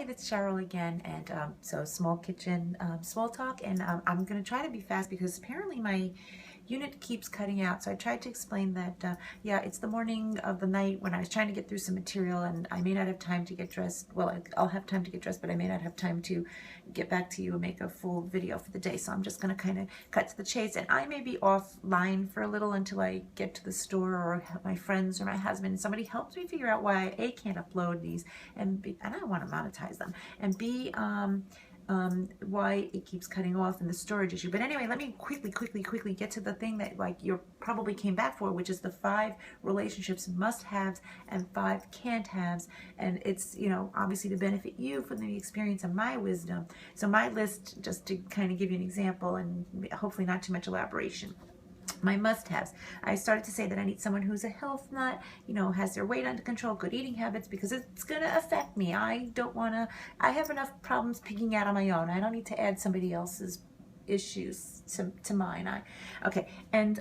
Hi, it's Cheryl again, and so small kitchen small talk, and I'm going to try to be fast because apparently my unit keeps cutting out. So I tried to explain that, yeah, it's the morning of the night when I was trying to get through some material, and I may not have time to get dressed. Well, I'll have time to get dressed, but I may not have time to get back to you and make a full video for the day. So I'm just going to kind of cut to the chase, and I may be offline for a little until I get to the store or my friends or my husband. Somebody helps me figure out why I A, can't upload these, and B, and I want to monetize them, and B, why it keeps cutting off in the storage issue. But anyway, let me quickly get to the thing that like you probably came back for, which is the 5 relationships must-haves and 5 can't-haves. And it's, you know, obviously to benefit you from the experience of my wisdom. So my list, just to kind of give you an example and hopefully not too much elaboration. My must-haves. I started to say that I need someone who's a health nut, you know, has their weight under control, good eating habits, because it's going to affect me. I don't want to, I have enough problems picking out on my own. I don't need to add somebody else's issues to mine. Okay, and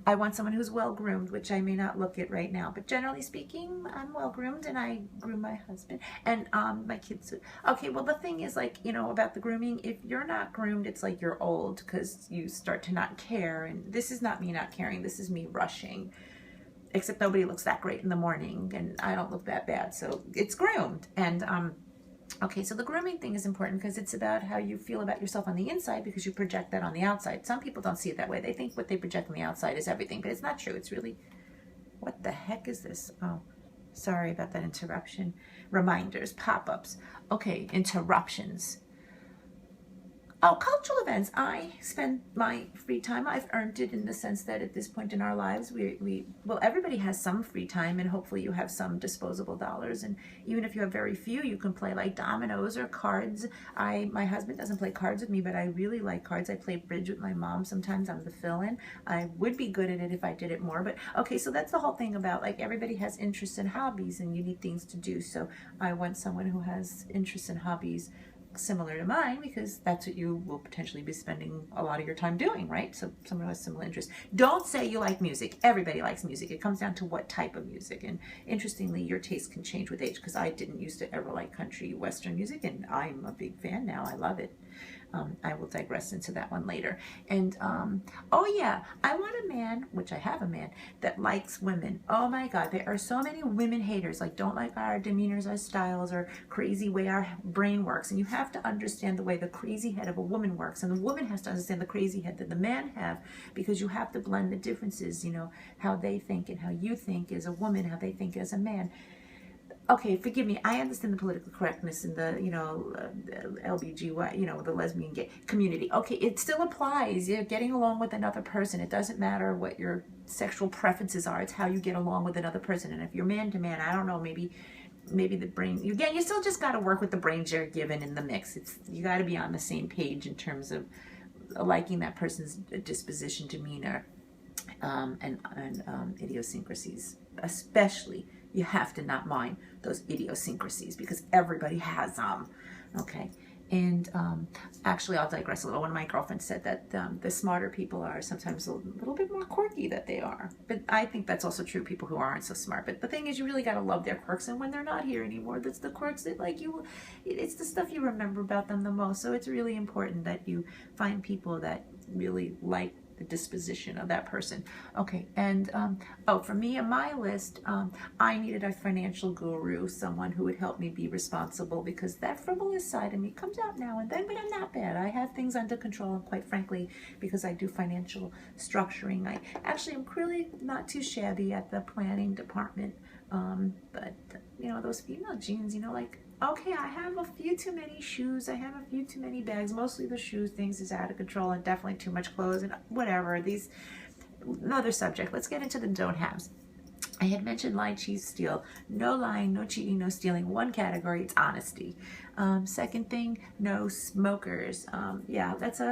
I want someone who's well groomed, which I may not look at right now, but generally speaking, I'm well groomed, and I groom my husband and my kids. Okay, well the thing is, like, you know, about the grooming, if you're not groomed, it's like you're old because you start to not care. And this is not me not caring, this is me rushing, except nobody looks that great in the morning and I don't look that bad, so it's groomed. And okay, so the grooming thing is important because it's about how you feel about yourself on the inside, because you project that on the outside. Some people don't see it that way. They think what they project on the outside is everything, but it's not true. It's really, what the heck is this? Oh, sorry about that interruption. Reminders, pop-ups. Okay, interruptions. Oh, cultural events. I spend my free time. I've earned it in the sense that at this point in our lives, well, everybody has some free time, and hopefully you have some disposable dollars. And even if you have very few, you can play like dominoes or cards. My husband doesn't play cards with me, but I really like cards. I play bridge with my mom. Sometimes I'm the fill-in. I would be good at it if I did it more. But okay, so that's the whole thing about, like, everybody has interests and hobbies, and you need things to do. So I want someone who has interests and hobbies similar to mine, because that's what you will potentially be spending a lot of your time doing, right? So someone who has similar interests. Don't say you like music. Everybody likes music. It comes down to what type of music. And interestingly, your taste can change with age, because I didn't used to ever like country western music, and I'm a big fan now. I love it. I will digress into that one later. And oh yeah, I want a man, which I have a man, that likes women. Oh my God, there are so many women haters, like don't like our demeanors, our styles, or crazy way our brain works. And you have to understand the way the crazy head of a woman works, and the woman has to understand the crazy head that the man have, because you have to blend the differences, you know, how they think and how you think as a woman, how they think as a man. Okay, forgive me, I understand the political correctness in the, you know, LBGY, you know, the lesbian gay community. Okay, it still applies. You're getting along with another person. It doesn't matter what your sexual preferences are. It's how you get along with another person. And if you're man to man, I don't know, maybe the brain, again, you still just got to work with the brains you're given in the mix. You got to be on the same page in terms of liking that person's disposition, demeanor, and idiosyncrasies. Especially, you have to not mind those idiosyncrasies, because everybody has them. Okay, and actually, I'll digress a little. One of my girlfriends said that the smarter people are sometimes a little bit more quirky that they are. But I think that's also true, people who aren't so smart. But the thing is, you really got to love their quirks. And when they're not here anymore, that's the quirks that, like, it's the stuff you remember about them the most. So it's really important that you find people that really like the disposition of that person. Okay, and oh, for me on my list, I needed a financial guru, someone who would help me be responsible, because that frivolous side of me comes out now and then, but I'm not bad. I have things under control, and quite frankly, because I do financial structuring, I actually am really not too shabby at the planning department. But you know, those female genes, you know, like, okay, I have a few too many shoes, I have a few too many bags, mostly the shoe things is out of control, and definitely too much clothes and whatever. Another subject. Let's get into the don't haves. I had mentioned lie, cheat, steal. No lying, no cheating, no stealing. One category, it's honesty. Second thing, no smokers. Yeah, that's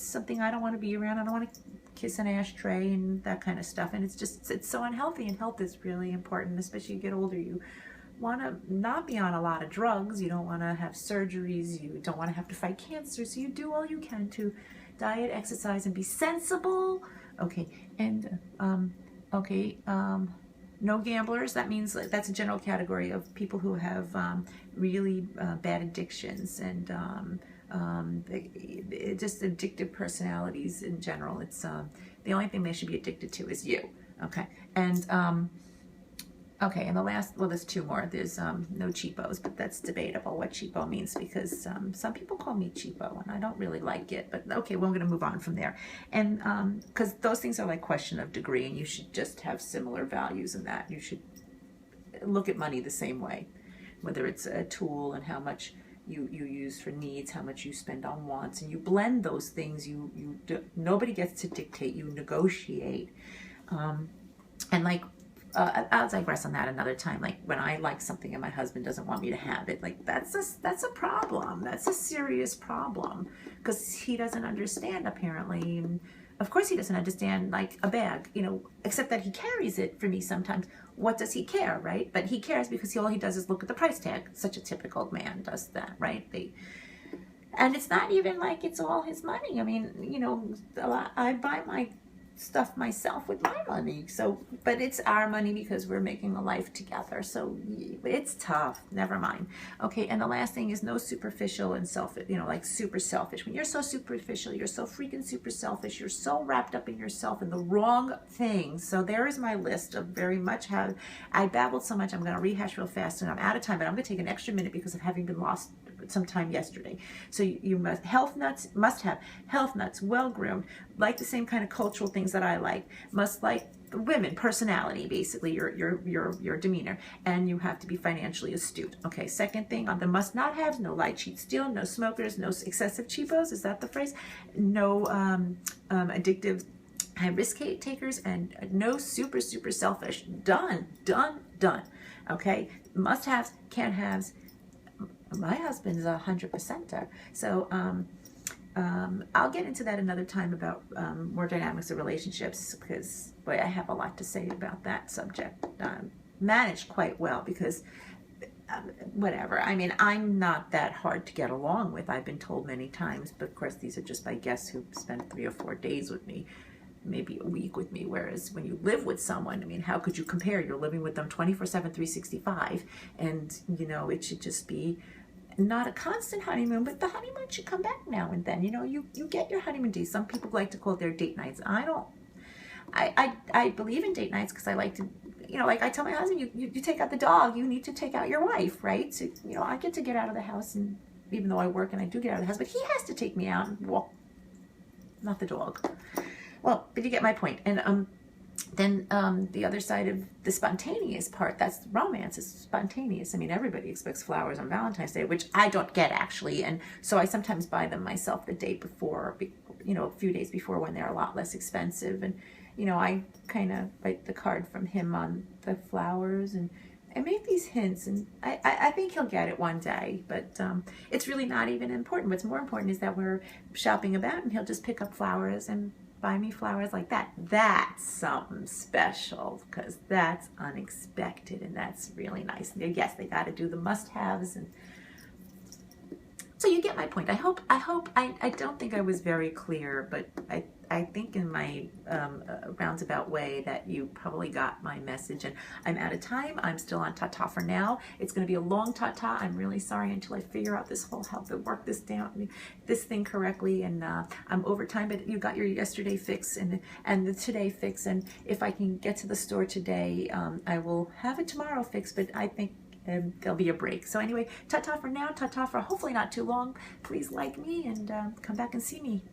something I don't want to be around. I don't want to kiss an ashtray and that kind of stuff. And it's so unhealthy, and health is really important, especially as you get older. You want to not be on a lot of drugs. You don't want to have surgeries. You don't want to have to fight cancer. So you do all you can to diet, exercise, and be sensible. Okay, and No gamblers. That means that's a general category of people who have really bad addictions and just addictive personalities in general. It's the only thing they should be addicted to is you. Okay, and okay, and the last, well, there's two more. There's no cheapos, but that's debatable what cheapo means, because some people call me cheapo, and I don't really like it. But okay, well, I'm going to move on from there. And because those things are like question of degree, and you should just have similar values in that. You should look at money the same way, whether it's a tool and how much you use for needs, how much you spend on wants, and you blend those things. Nobody gets to dictate. You negotiate, and like. I'll digress on that another time. Like when I like something and my husband doesn't want me to have it, like that's a problem. That's a serious problem, because he doesn't understand, apparently. And of course he doesn't understand like a bag, you know, except that he carries it for me sometimes. What does he care, right? But he cares because all he does is look at the price tag. Such a typical man does that, right? And it's not even like it's all his money. I mean, you know, I buy my stuff myself with my money, so, but it's our money because we're making a life together, so it's tough. Never mind. Okay, and the last thing is no superficial and selfish, you know, like super selfish. When you're so superficial, you're so freaking super selfish, you're so wrapped up in yourself and the wrong things. So there is my list of very much how I babbled so much. I'm going to rehash real fast and I'm out of time, but I'm going to take an extra minute because of having been lost some time yesterday. So you must have health nuts, well groomed, like the same kind of cultural things that I like, must like women, personality, basically your demeanor, and you have to be financially astute. Okay, second thing on the must not haves: no lie, cheat, steal, no smokers, no excessive cheapos, is that the phrase? No addictive high risk takers, and no super selfish. Done. Okay, must haves, can't haves. My husband's 100%er. So I'll get into that another time about more dynamics of relationships, because boy, I have a lot to say about that subject. Managed quite well because whatever. I mean, I'm not that hard to get along with. I've been told many times, but of course these are just by guests who spend 3 or 4 days with me, maybe a week with me. Whereas when you live with someone, I mean, how could you compare? You're living with them 24/7, 365, and you know, it should just be not a constant honeymoon, but the honeymoon should come back now and then. You know, you get your honeymoon days. Some people like to call it their date nights. I don't. I believe in date nights because I like to, you know, like I tell my husband, you take out the dog, you need to take out your wife, right? So, you know, I get to get out of the house, and even though I work and I do get out of the house, but he has to take me out and walk, not the dog. Well, but you get my point. And then the other side of the spontaneous part, that's romance, is spontaneous. I mean, everybody expects flowers on Valentine's Day, which I don't get actually, and so I sometimes buy them myself the day before, you know, a few days before, when they're a lot less expensive. And you know, I kind of write the card from him on the flowers, and I make these hints, and I think he'll get it one day, but it's really not even important. What's more important is that we're shopping about, and he'll just pick up flowers and buy me flowers like that. That's something special, because that's unexpected, and that's really nice. And yes, they got to do the must-haves, and so you get my point. I don't think I was very clear, but I think in my roundabout way that you probably got my message. And I'm out of time. I'm still on ta-ta for now. It's going to be a long ta-ta. I'm really sorry until I figure out this whole, how to work this thing correctly. And I'm over time, but you got your yesterday fix and the today fix. And if I can get to the store today, I will have it tomorrow fixed, but I think there'll be a break. So anyway, ta-ta for now, ta-ta for hopefully not too long. Please like me and come back and see me.